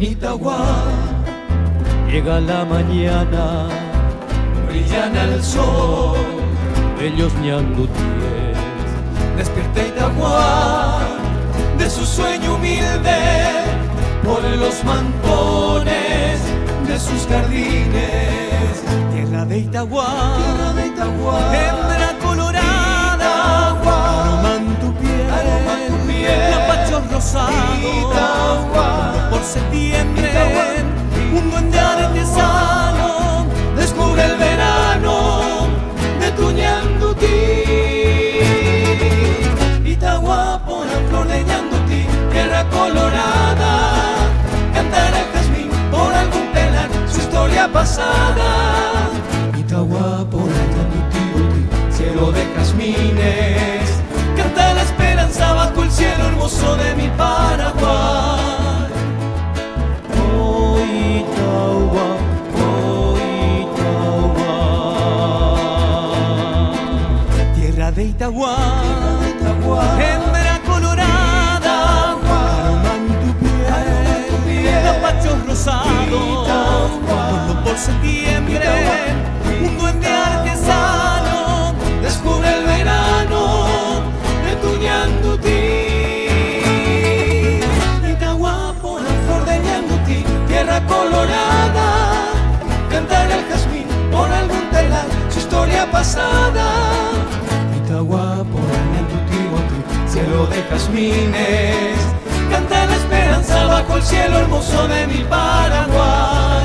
En Itagua llega la mañana, brillan al sol, bellos ñandutiés. despierta Itagua de su sueño humilde por los mantones de sus jardines. Tierra de Itagua, Tierra de Itagua, hembra colorada, aroman tu piel, lapachos rosados. Itagua, Por septiembre, Itagua, un duende artesano descubre el verano de tu ñandutí. Itagua por la flor de ñandutí, tierra colorada, cantará el jazmín por algún telar su historia pasada. Itagua por el ñandutí, cielo de jazmines, canta la esperanza bajo el cielo hermoso de mi Paraguay. Oh Itagua, oh Itagua. Tierra de Itagua, hembra colorada, aroman tu piel, lapachos rosados. Cuando por septiembre un duende artesano Descubre el verano de tu ñandutí. Itagua por la flor de ñandutí, tierra colorada, cantará el jazmín por algún telar su historia pasada. Itagua por el ñandutí, cielo de jazmines, canta la esperanza bajo el cielo hermoso de mi Paraguay.